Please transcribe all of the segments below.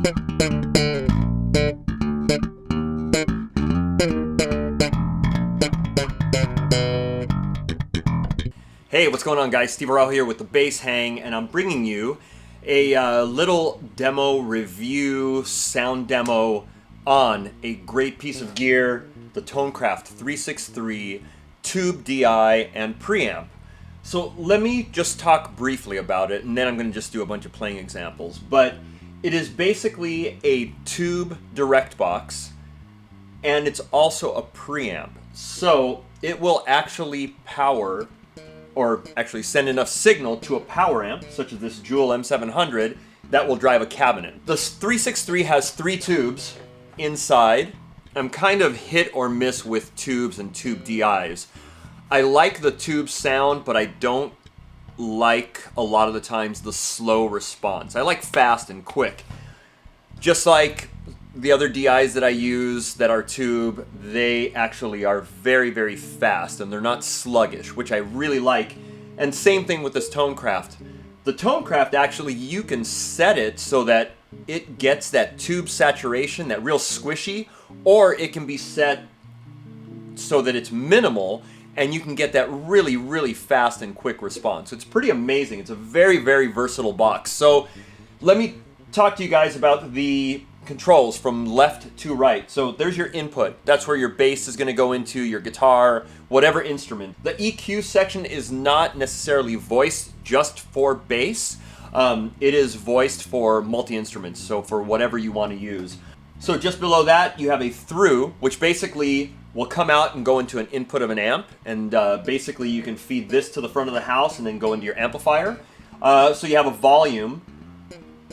Hey, what's going on, guys? Steve Arau here with the Bass Hang, and I'm bringing you a little demo review, sound demo on a great piece of gear, the Tonecraft 363 Tube DI and Preamp. So let me just talk briefly about it, and then I'm going to just do a bunch of playing examples. But it is basically a tube direct box, and it's also a preamp. So it will actually power, or actually send enough signal to a power amp, such as this Jewel M700, that will drive a cabinet. The 363 has 3 tubes inside. I'm kind of hit or miss with tubes and tube DIs. I like the tube sound, but I don't like a lot of the times the slow response. I like fast and quick. Just like the other DIs that I use that are tube, they actually are very, very fast and they're not sluggish, which I really like. And same thing with this Tonecraft. The Tonecraft, actually, you can set it so that it gets that tube saturation, that real squishy, or it can be set so that it's minimal and you can get that really, really fast and quick response. It's pretty amazing. It's a very, very versatile box. So let me talk to you guys about the controls from left to right. So there's your input. That's where your bass is going to go into, your guitar, whatever instrument. The EQ section is not necessarily voiced just for bass. It is voiced for multi-instruments, so for whatever you want to use. So just below that, you have a through, which basically will come out and go into an input of an amp. And basically you can feed this to the front of the house and then go into your amplifier. So you have a volume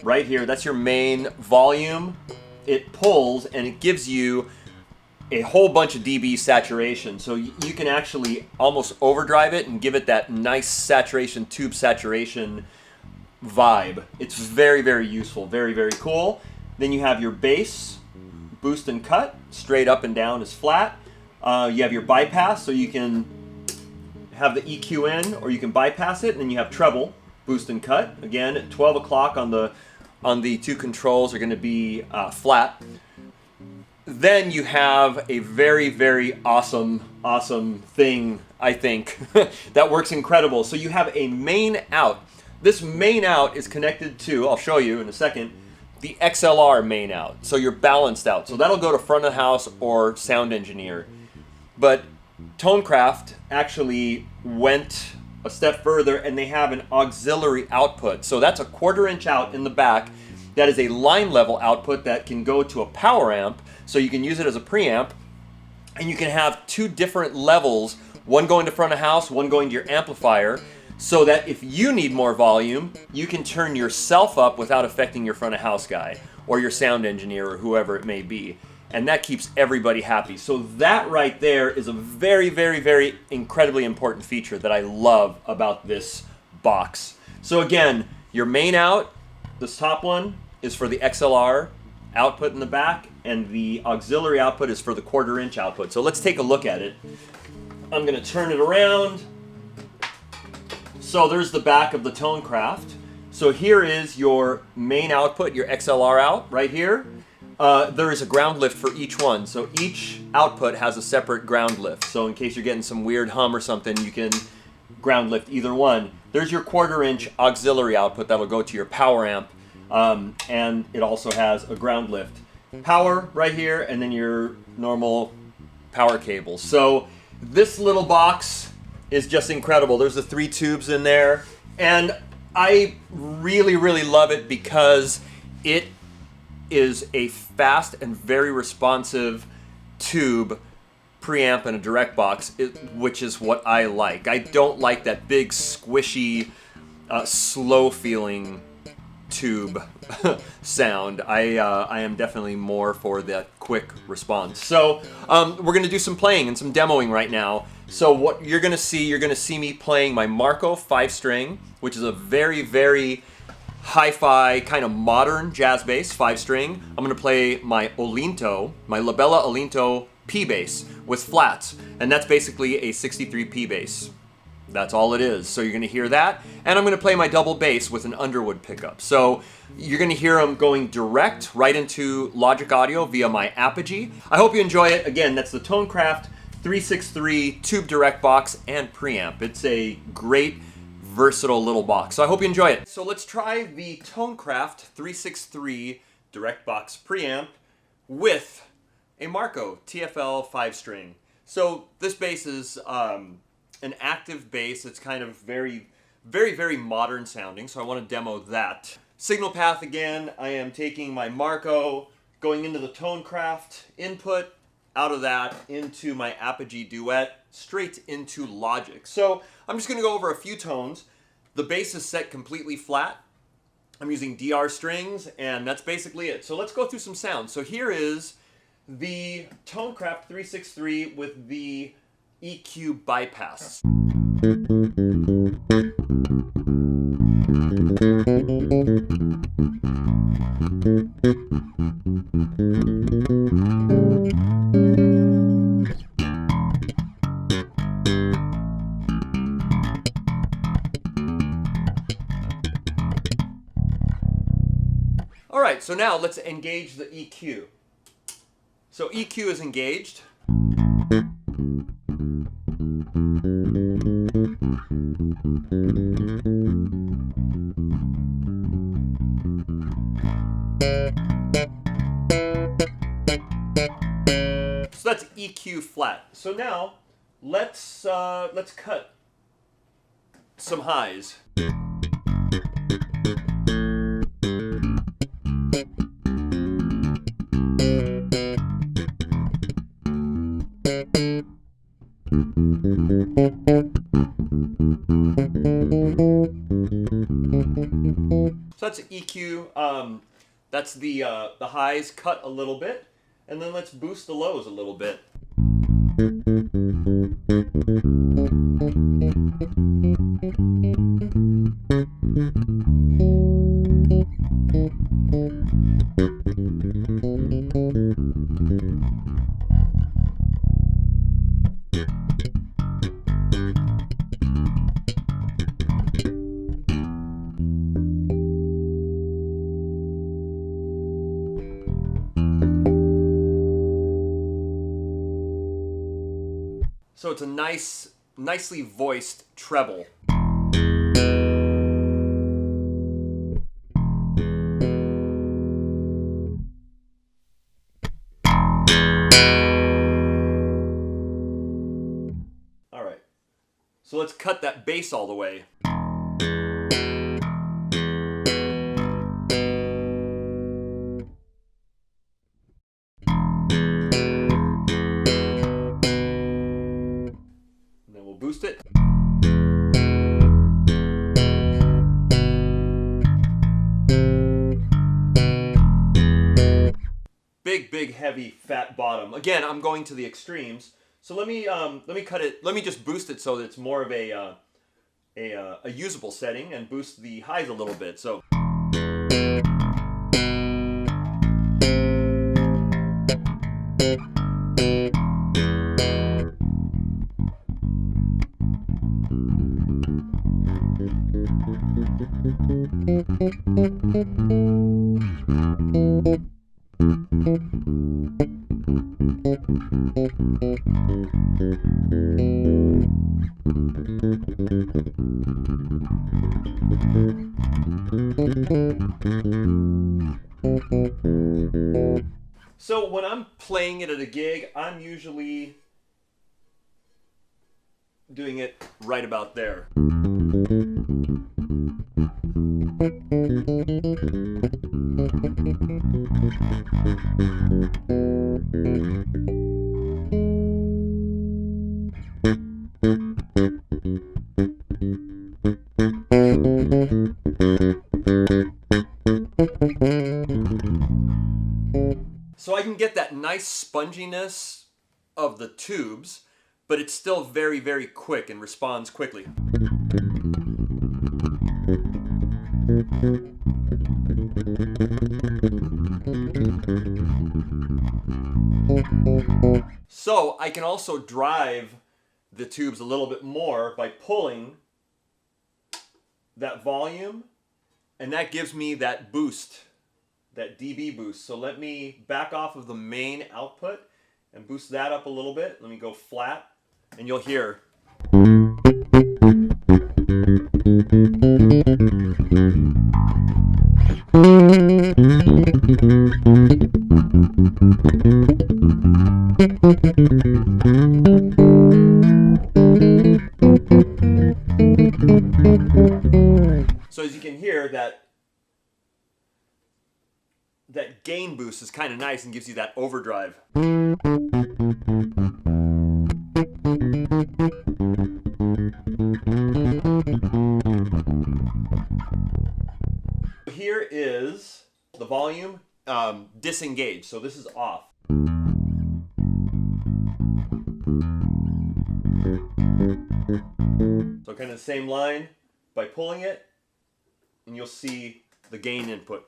right here. That's your main volume. It pulls and it gives you a whole bunch of dB saturation. So you can actually almost overdrive it and give it that nice saturation, tube saturation vibe. It's very, very useful. Very, very cool. Then you have your bass, boost and cut. Straight up and down is flat. You have your bypass, so you can have the EQ in or you can bypass it. And then you have treble, boost and cut. Again, at 12 o'clock on the 2 controls are going to be flat. Then you have a very, very awesome thing, I think, that works incredible. So you have a main out. This main out is connected to, I'll show you in a second, the XLR main out. So you're balanced out. So that'll go to front of the house or sound engineer. But Tonecraft actually went a step further and they have an auxiliary output. So that's a 1/4 inch out in the back. That is a line level output that can go to a power amp. So you can use it as a preamp and you can have 2 different levels, one going to front of house, one going to your amplifier, so that if you need more volume, you can turn yourself up without affecting your front of house guy or your sound engineer or whoever it may be. And that keeps everybody happy. So that right there is a very, very, very incredibly important feature that I love about this box. So again, your main out, this top one, is for the XLR output in the back, and the auxiliary output is for the 1/4 inch output. So let's take a look at it. I'm going to turn it around. So there's the back of the Tonecraft. So here is your main output, your XLR out right here. There is a ground lift for each one. So each output has a separate ground lift. So in case you're getting some weird hum or something, you can ground lift either one. There's your 1/4 inch auxiliary output that'll go to your power amp. And it also has a ground lift. Power right here, and then your normal power cable. So this little box is just incredible. There's the 3 tubes in there. And I really, really love it because it is a fast and very responsive tube preamp and a direct box, which is what I like. I don't like that big, squishy, slow feeling tube sound. I am definitely more for that quick response. So we're going to do some playing and some demoing right now. So what you're going to see me playing my Marco 5-string, which is a very, very hi-fi kind of modern jazz bass 5-string. I'm going to play my Olinto, my Bella Olinto P Bass with flats, and that's basically a 63 P bass. That's all it is. So you're going to hear that, and I'm going to play my double bass with an Underwood pickup. So you're going to hear them going direct right into Logic Audio via my Apogee. I hope you enjoy it. Again, that's the Tonecraft 363 Tube Direct Box and Preamp. It's a great, versatile little box. So I hope you enjoy it. So let's try the Tonecraft 363 Direct Box Preamp with a Marco TFL 5-string. So this bass is an active bass. It's kind of very, very modern sounding, so I want to demo that. Signal path again, I am taking my Marco, going into the Tonecraft input, out of that into my Apogee Duet, straight into Logic. So I'm just going to go over a few tones. The bass is set completely flat. I'm using DR strings, and that's basically it. So let's go through some sounds. So here is the Tonecraft 363 with the EQ bypass. All right, so now let's engage the EQ. So EQ is engaged. So that's EQ flat. So now let's cut some highs. So that's EQ. That's the highs cut a little bit, and then let's boost the lows a little bit. So it's a nicely voiced treble. All right, so let's cut that bass all the way. Boost it. Big heavy fat bottom. Again, I'm going to the extremes. So let me cut it. Let me just boost it so that it's more of a usable setting, and boost the highs a little bit. So. So when I'm playing it at a gig, I'm usually doing it right about there. So I can get that nice sponginess of the tubes, but it's still very quick and responds quickly. So I can also drive the tubes a little bit more by pulling that volume, and that gives me that boost, that dB boost. So let me back off of the main output and boost that up a little bit. Let me go flat, and you'll hear. So as you can hear, that gain boost is kind of nice and gives you that overdrive. Here is the volume disengaged, so this is off. So kind of the same line by pulling it, and you'll see the gain input.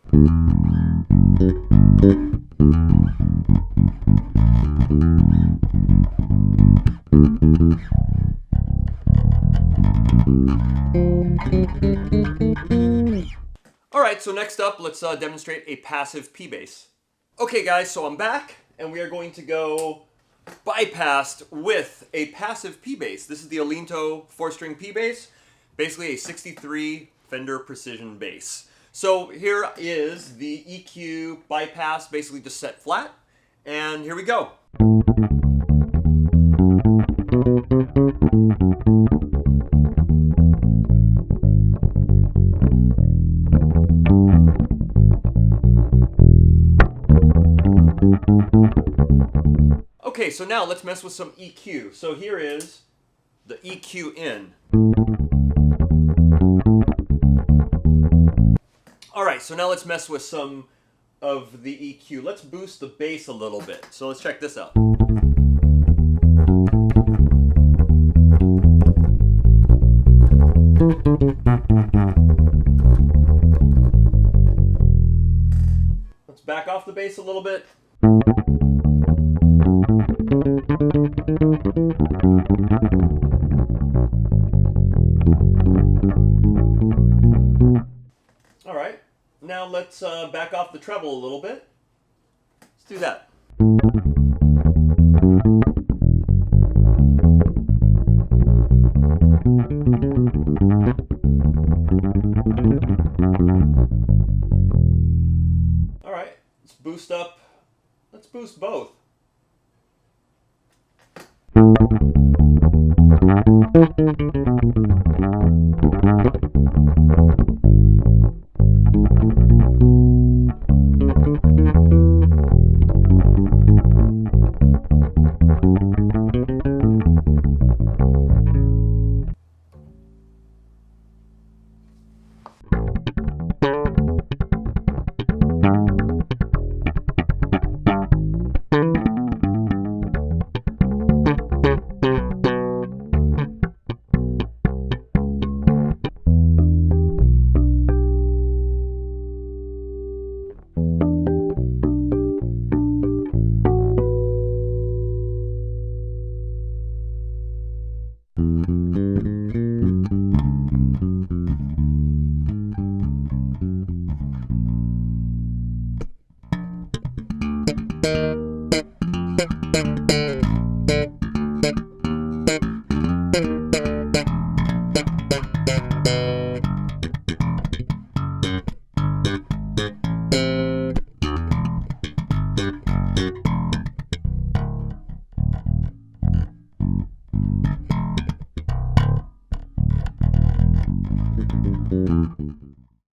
Alright, so next up, let's demonstrate a passive P bass. Okay guys, so I'm back, and we are going to go bypassed with a passive P bass. This is the Olinto 4-string P bass, basically a 63 Fender Precision bass. So here is the EQ bypass, basically just set flat, and here we go. Okay, so now let's mess with some EQ. So here is the EQ in. Alright, so now let's mess with some of the EQ. Let's boost the bass a little bit. So let's check this out. Let's back off the bass a little bit. Alright, now let's back off the treble a little bit. Let's do that. Alright, let's boost up. Let's boost both.